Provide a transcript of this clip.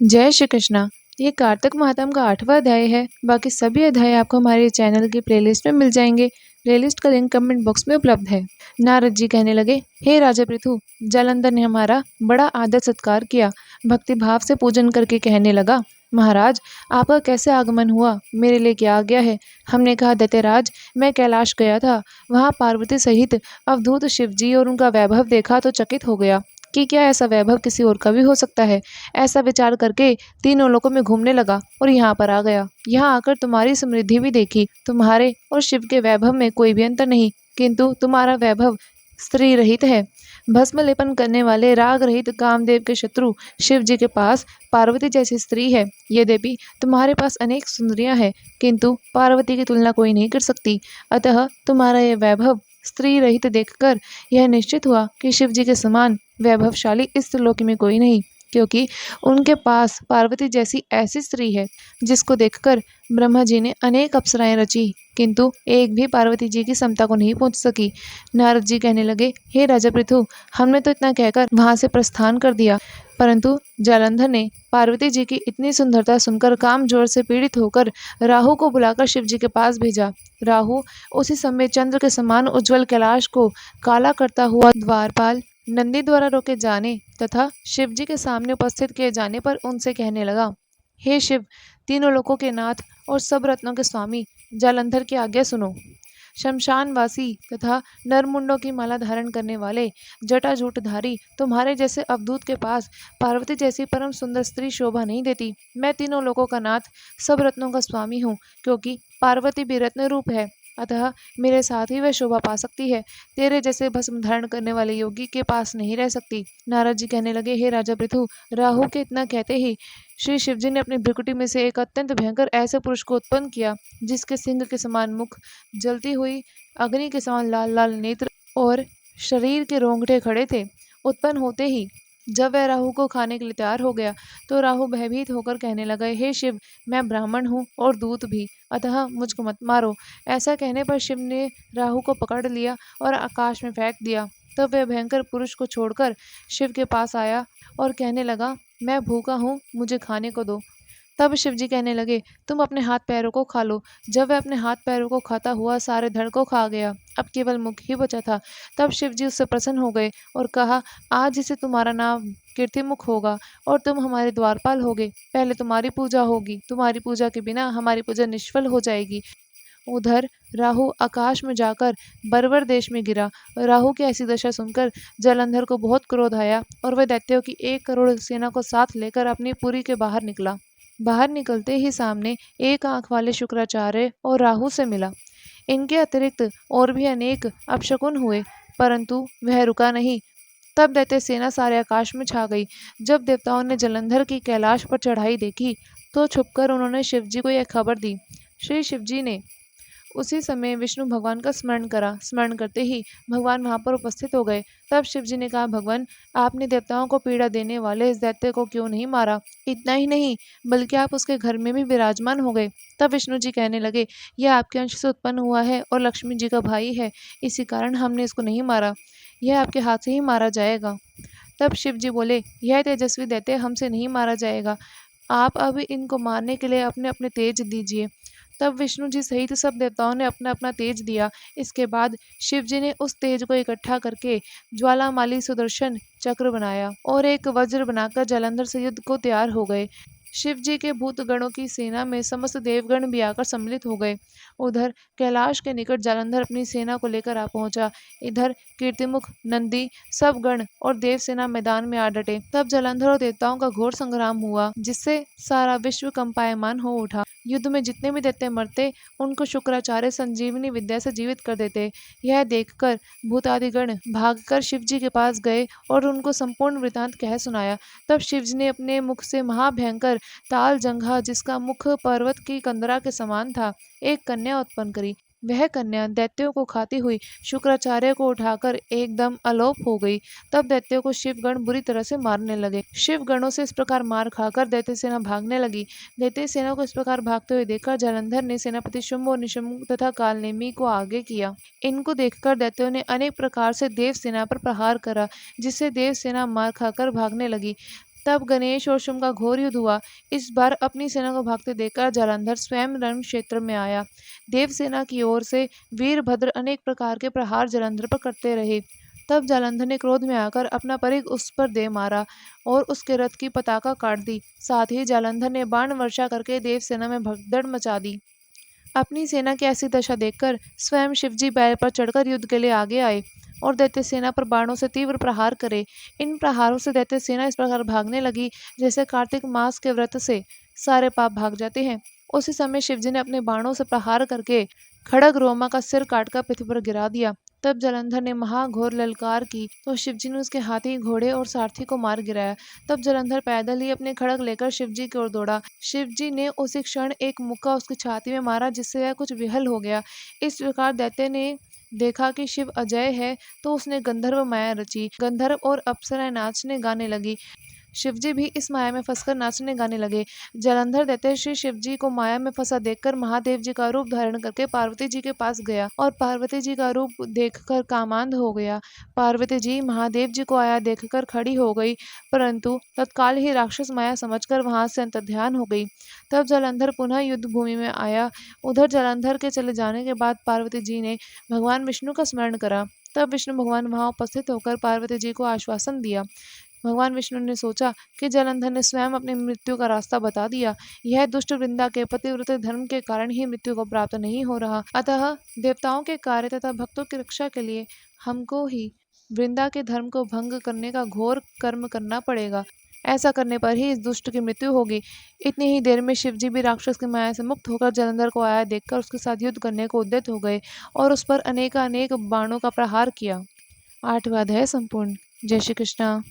जय श्री कृष्णा। ये कार्तिक महात्म का 8वां अध्याय है। बाकी सभी अध्याय आपको हमारे चैनल की प्लेलिस्ट में मिल जाएंगे। प्लेलिस्ट का लिंक कमेंट बॉक्स में उपलब्ध है। नारद जी कहने लगे, हे राजा पृथु, जालंधर ने हमारा बड़ा आदर सत्कार किया। भक्ति भाव से पूजन करके कहने लगा, महाराज आपका कैसे आगमन हुआ, मेरे लिए क्या आज्ञा है। हमने कहा, दैत्यराज मैं कैलाश गया था, वहाँ पार्वती सहित अवधूत शिव जी और उनका वैभव देखा तो चकित हो गया कि क्या ऐसा वैभव किसी और का भी हो सकता है। ऐसा विचार करके तीनों लोकों में घूमने लगा और यहाँ पर आ गया। यहाँ आकर तुम्हारी समृद्धि भी देखी। तुम्हारे और शिव के वैभव में कोई भी अंतर नहीं, किंतु तुम्हारा वैभव स्त्री रहित है। भस्म लेपन करने वाले राग रहित कामदेव के शत्रु शिव जी के पास पार्वती जैसी स्त्री है। यद्यपि तुम्हारे पास अनेक सुंदरियां हैं, किंतु पार्वती की तुलना कोई नहीं कर सकती। अतः तुम्हारा यह वैभव स्त्री रहित देखकर यह निश्चित हुआ कि शिव जी के समान वैभवशाली इस त्रिलोक में कोई नहीं, क्योंकि उनके पास पार्वती जैसी ऐसी स्त्री है जिसको देखकर ब्रह्मा जी ने अनेक अप्सराएं रची, किंतु एक भी पार्वती जी की समता को नहीं पहुंच सकी। नारद जी कहने लगे, हे राजा पृथु, हमने तो इतना कहकर वहां से प्रस्थान कर दिया, परंतु जालंधर ने पार्वती जी की इतनी सुंदरता सुनकर काम जोर से पीड़ित होकर राहु को बुलाकर शिव जी के पास भेजा। राहु उसी समय चंद्र के समान उज्जवल कैलाश को काला करता हुआ द्वारपाल नंदी द्वारा रोके जाने तथा शिव जी के सामने उपस्थित किए जाने पर उनसे कहने लगा, हे शिव, तीनों लोकों के नाथ और सब रत्नों के स्वामी, जालंधर की आज्ञा सुनो। शमशानवासी तथा नरमुंडों की माला धारण करने वाले जटाजूटधारी तुम्हारे जैसे अवधूत के पास पार्वती जैसी परम सुंदर स्त्री शोभा नहीं देती। मैं तीनों लोकों का नाथ, सब रत्नों का स्वामी हूँ, क्योंकि पार्वती भी रत्न रूप है, अतः मेरे साथ ही वह शोभा पा सकती है। तेरे जैसे भस्म धारण करने वाले योगी के पास नहीं रह सकती। नारद जी कहने लगे, हे राजा पृथु, राहु के इतना कहते ही श्री शिवजी ने अपनी भ्रुकुटी में से एक अत्यंत भयंकर ऐसे पुरुष को उत्पन्न किया, जिसके सिंह के समान मुख, जलती हुई अग्नि के समान लाल लाल नेत्र और शरीर के रोंगटे खड़े थे। उत्पन्न होते ही जब वह राहु को खाने के लिए तैयार हो गया तो राहु भयभीत होकर कहने लगा, हे शिव, मैं ब्राह्मण हूँ और दूत भी, अतः मुझको मत मारो। ऐसा कहने पर शिव ने राहु को पकड़ लिया और आकाश में फेंक दिया। तब वह भयंकर पुरुष को छोड़कर शिव के पास आया और कहने लगा, मैं भूखा हूँ, मुझे खाने को दो। तब शिवजी कहने लगे, तुम अपने हाथ पैरों को खा लो। जब वह अपने हाथ पैरों को खाता हुआ सारे धड़ को खा गया, अब केवल मुख ही बचा था, तब शिवजी उससे प्रसन्न हो गए और कहा, आज से तुम्हारा नाम कीर्तिमुख होगा और तुम हमारे द्वारपाल होगे। पहले तुम्हारी पूजा होगी, तुम्हारी पूजा के बिना हमारी पूजा निष्फल हो जाएगी। उधर राहु आकाश में जाकर बर्वर देश में गिरा। राहु की ऐसी दशा सुनकर जालंधर को बहुत क्रोध आया और वह दैत्यों की 1 करोड़ सेना को साथ लेकर अपनी पुरी के बाहर निकला। बाहर निकलते ही सामने एक आंख वाले शुक्राचार्य और राहु से मिला। इनके अतिरिक्त और भी अनेक अपशकुन हुए, परंतु वह रुका नहीं। तब दैत्य सेना सारे आकाश में छा गई। जब देवताओं ने जालंधर की कैलाश पर चढ़ाई देखी तो छुपकर उन्होंने शिवजी को यह खबर दी। श्री शिवजी ने उसी समय विष्णु भगवान का स्मरण करा। स्मरण करते ही भगवान वहां पर उपस्थित हो गए। तब शिवजी ने कहा, भगवान, आपने देवताओं को पीड़ा देने वाले इस दैत्य को क्यों नहीं मारा? इतना ही नहीं, बल्कि आप उसके घर में भी विराजमान हो गए। तब विष्णु जी कहने लगे, यह आपके अंश से उत्पन्न हुआ है और लक्ष्मी जी का भाई है, इसी कारण हमने इसको नहीं मारा। यह आपके हाथ से ही मारा जाएगा। तब शिव जी बोले, यह तेजस्वी दैत्य हमसे नहीं मारा जाएगा, आप अब इनको मारने के लिए अपने अपने तेज दीजिए। तब विष्णु जी सहित सब देवताओं ने अपना अपना तेज दिया। इसके बाद शिव जी ने उस तेज को इकट्ठा करके ज्वालामाली सुदर्शन चक्र बनाया और एक वज्र बनाकर जालंधर से युद्ध को तैयार हो गए। शिव जी के भूत गणों की सेना में समस्त देवगण भी आकर सम्मिलित हो गए। उधर कैलाश के निकट जालंधर अपनी सेना को लेकर आ पहुंचा। इधर कीर्तिमुख, नंदी, सब गण और देव सेना मैदान में आ डटे। तब जालंधर और देवताओं का घोर संग्राम हुआ, जिससे सारा विश्व कंपायमान हो उठा। युद्ध में जितने भी दैत्य मरते, उनको शुक्राचार्य संजीवनी विद्या से जीवित कर देते। यह देखकर भूतादिगण भागकर शिव जी के पास गए और उनको संपूर्ण वृतांत कह सुनाया। तब शिव जी ने अपने मुख से महाभयंकर ताल जंघा, जिसका मुख पर्वत की कंदरा के समान था, एक कन्या उत्पन्न करी। वह कन्या दैत्यों को खाती हुई शुक्राचार्य को उठाकर एकदम अलोप हो गई। तब दैत्यों को शिवगण बुरी तरह से मारने लगे। शिवगणों से इस प्रकार मार खाकर दैत्य सेना भागने लगी। दैत्य सेना को इस प्रकार भागते हुए देखकर जालंधर ने सेनापति शुंभ और निशुंभ तथा कालनेमी को आगे किया। इनको देखकर दैत्यों ने अनेक प्रकार से देव सेना पर प्रहार करा, जिससे देव सेना मार खाकर भागने लगी। तब गणेश और शुंभ का घोर युद्ध हुआ। इस बार अपनी सेना को भागते देखकर जालंधर स्वयं रण क्षेत्र में आया। देवसेना की ओर से वीरभद्र अनेक प्रकार के प्रहार जालंधर पर करते रहे। तब जालंधर ने क्रोध में आकर अपना परिघ उस पर दे मारा और उसके रथ की पताका काट दी। साथ ही जालंधर ने बाण वर्षा करके देवसेना में भगदड़ मचा दी। अपनी सेना की ऐसी दशा देखकर स्वयं शिवजी बैल पर चढ़कर युद्ध के लिए आगे आए और दैत्य सेना पर बाणों से तीव्र प्रहार करे। इन प्रहारों से दैत्य सेना इस प्रकार भागने लगी जैसे कार्तिक मास के व्रत से सारे पाप भाग जाते हैं। उसी समय शिवजी ने अपने बाणों से प्रहार करके खड़ग रोमा का सिर काटकर पृथ्वी पर गिरा दिया। तब जालंधर ने महाघोर ललकार की तो शिवजी ने उसके हाथी, घोड़े और सारथी को मार गिराया। तब जालंधर पैदल ही अपने खड़ग लेकर शिवजी की ओर दौड़ा। शिवजी ने उसी क्षण एक मुक्का उसकी छाती में मारा जिससे वह कुछ विहल हो गया। इस प्रकार दैत्य ने देखा कि शिव अजय है तो उसने गंधर्व माया रची। गंधर्व और अप्सराएं नाचने गाने लगी। शिवजी भी इस माया में फंसकर नाचने गाने लगे। जालंधर दैत्य श्री शिवजी को माया में फंसा देखकर महादेव जी का रूप धारण करके पार्वती जी के पास गया और पार्वती जी का रूप देखकर कामांध हो गया। पार्वती जी महादेव जी को आया देखकर खड़ी हो गई, परंतु तत्काल ही राक्षस माया समझकर वहां से अंतर्ध्यान हो गई। तब जालंधर पुनः युद्ध भूमि में आया। उधर जालंधर के चले जाने के बाद पार्वती जी ने भगवान विष्णु का स्मरण करा। तब विष्णु भगवान वहां उपस्थित होकर पार्वती जी को आश्वासन दिया। भगवान विष्णु ने सोचा कि जालंधर ने स्वयं अपनी मृत्यु का रास्ता बता दिया। यह दुष्ट वृंदा के पतिव्रत धर्म के कारण ही मृत्यु को प्राप्त नहीं हो रहा, अतः देवताओं के कार्य तथा भक्तों की रक्षा के लिए हमको ही वृंदा के धर्म को भंग करने का घोर कर्म करना पड़ेगा। ऐसा करने पर ही इस दुष्ट की मृत्यु होगी। इतनी ही देर में शिवजी भी राक्षस की माया से मुक्त होकर जालंधर को आया देखकर उसके साथ युद्ध करने को उद्यत हो गए और उस पर अनेकानेक बाणों का प्रहार किया। 8वां अध्याय संपूर्ण। जय श्री कृष्णा।